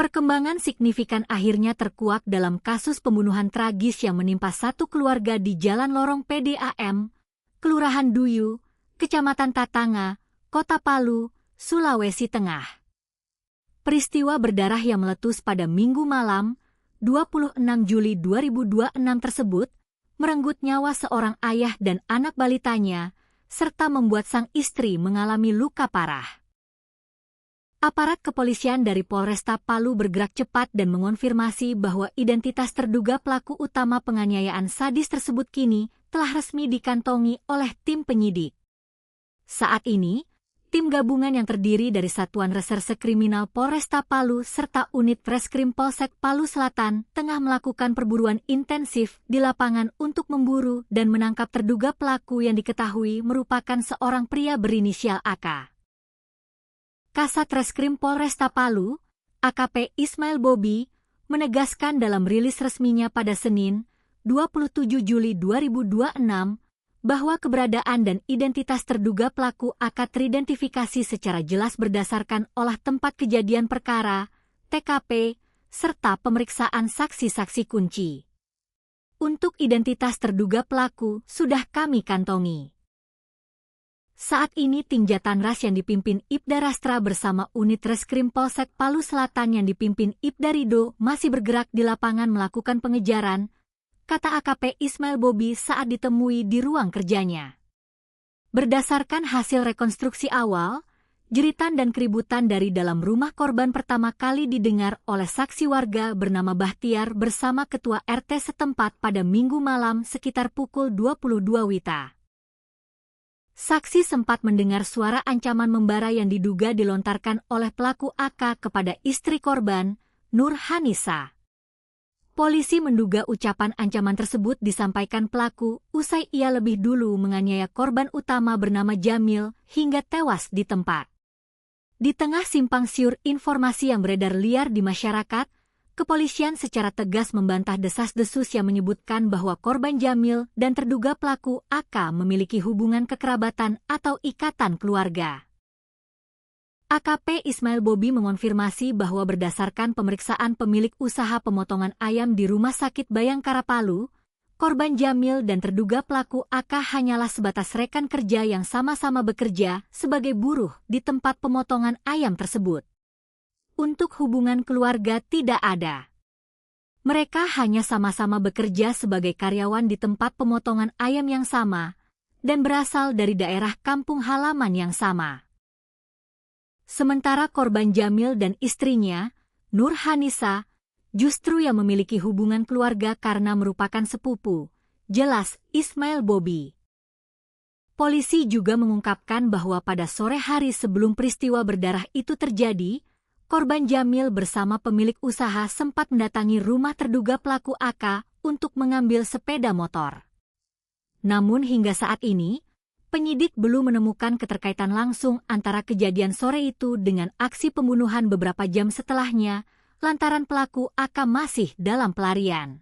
Perkembangan signifikan akhirnya terkuak dalam kasus pembunuhan tragis yang menimpa satu keluarga di Jalan Lorong PDAM, Kelurahan Duyu, Kecamatan Tatanga, Kota Palu, Sulawesi Tengah. Peristiwa berdarah yang meletus pada Minggu malam, 26 Juli 2026 tersebut, merenggut nyawa seorang ayah dan anak balitanya, serta membuat sang istri mengalami luka parah. Aparat kepolisian dari Polresta Palu bergerak cepat dan mengonfirmasi bahwa identitas terduga pelaku utama penganiayaan sadis tersebut kini telah resmi dikantongi oleh tim penyidik. Saat ini, tim gabungan yang terdiri dari Satuan Reserse Kriminal Polresta Palu serta unit Reskrim Polsek Palu Selatan tengah melakukan perburuan intensif di lapangan untuk memburu dan menangkap terduga pelaku yang diketahui merupakan seorang pria berinisial AK. Kasat Reskrim Polresta Palu, AKP Ismail Bobi, menegaskan dalam rilis resminya pada Senin, 27 Juli 2026, bahwa keberadaan dan identitas terduga pelaku akan teridentifikasi secara jelas berdasarkan olah tempat kejadian perkara, TKP, serta pemeriksaan saksi-saksi kunci. Untuk identitas terduga pelaku sudah kami kantongi. Saat ini tim Jatanras yang dipimpin Ibda Rastra bersama unit Reskrim Polsek Palu Selatan yang dipimpin Ibda Rido masih bergerak di lapangan melakukan pengejaran, kata AKP Ismail Bobi saat ditemui di ruang kerjanya. Berdasarkan hasil rekonstruksi awal, jeritan dan keributan dari dalam rumah korban pertama kali didengar oleh saksi warga bernama Bahtiar bersama ketua RT setempat pada Minggu malam sekitar pukul 22 WITA. Saksi sempat mendengar suara ancaman membara yang diduga dilontarkan oleh pelaku AK kepada istri korban, Nur Hanisa. Polisi menduga ucapan ancaman tersebut disampaikan pelaku usai ia lebih dulu menganiaya korban utama bernama Jamil hingga tewas di tempat. Di tengah simpang siur informasi yang beredar liar di masyarakat, kepolisian secara tegas membantah desas-desus yang menyebutkan bahwa korban Jamil dan terduga pelaku AK memiliki hubungan kekerabatan atau ikatan keluarga. AKP Ismail Bobi mengonfirmasi bahwa berdasarkan pemeriksaan pemilik usaha pemotongan ayam di Rumah Sakit Bayangkara Palu, korban Jamil dan terduga pelaku AK hanyalah sebatas rekan kerja yang sama-sama bekerja sebagai buruh di tempat pemotongan ayam tersebut. Untuk hubungan keluarga tidak ada. Mereka hanya sama-sama bekerja sebagai karyawan di tempat pemotongan ayam yang sama dan berasal dari daerah kampung halaman yang sama. Sementara korban Jamil dan istrinya, Nur Hanisa, justru yang memiliki hubungan keluarga karena merupakan sepupu, jelas Ismail Bobi. Polisi juga mengungkapkan bahwa pada sore hari sebelum peristiwa berdarah itu terjadi, korban Jamil bersama pemilik usaha sempat mendatangi rumah terduga pelaku AK untuk mengambil sepeda motor. Namun hingga saat ini, penyidik belum menemukan keterkaitan langsung antara kejadian sore itu dengan aksi pembunuhan beberapa jam setelahnya, lantaran pelaku AK masih dalam pelarian.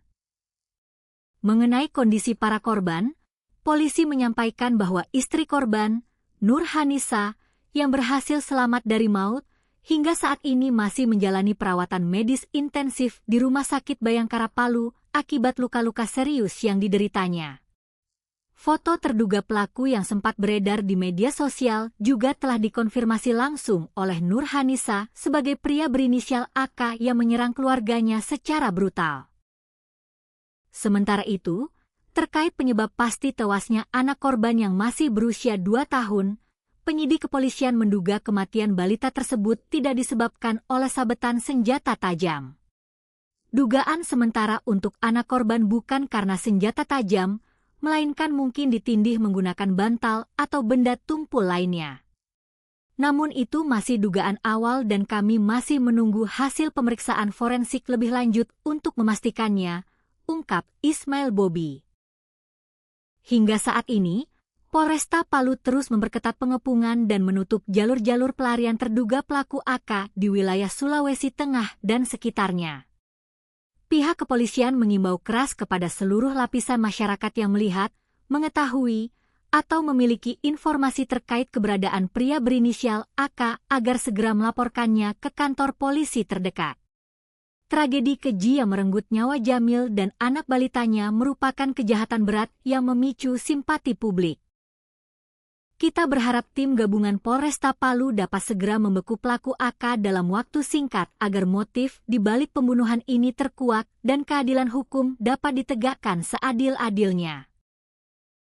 Mengenai kondisi para korban, polisi menyampaikan bahwa istri korban, Nur Hanisa, yang berhasil selamat dari maut, hingga saat ini masih menjalani perawatan medis intensif di Rumah Sakit Bayangkara Palu akibat luka-luka serius yang dideritanya. Foto terduga pelaku yang sempat beredar di media sosial juga telah dikonfirmasi langsung oleh Nur Hanisa sebagai pria berinisial AK yang menyerang keluarganya secara brutal. Sementara itu, terkait penyebab pasti tewasnya anak korban yang masih berusia 2 tahun, penyidik kepolisian menduga kematian balita tersebut tidak disebabkan oleh sabetan senjata tajam. Dugaan sementara untuk anak korban bukan karena senjata tajam, melainkan mungkin ditindih menggunakan bantal atau benda tumpul lainnya. Namun itu masih dugaan awal dan kami masih menunggu hasil pemeriksaan forensik lebih lanjut untuk memastikannya, ungkap Ismail Bobi. Hingga saat ini, Polresta Palu terus memperketat pengepungan dan menutup jalur-jalur pelarian terduga pelaku AK di wilayah Sulawesi Tengah dan sekitarnya. Pihak kepolisian mengimbau keras kepada seluruh lapisan masyarakat yang melihat, mengetahui, atau memiliki informasi terkait keberadaan pria berinisial AK agar segera melaporkannya ke kantor polisi terdekat. Tragedi keji yang merenggut nyawa Jamil dan anak balitanya merupakan kejahatan berat yang memicu simpati publik. Kita berharap tim gabungan Polresta Palu dapat segera membeku pelaku AK dalam waktu singkat agar motif di balik pembunuhan ini terkuak dan keadilan hukum dapat ditegakkan seadil-adilnya.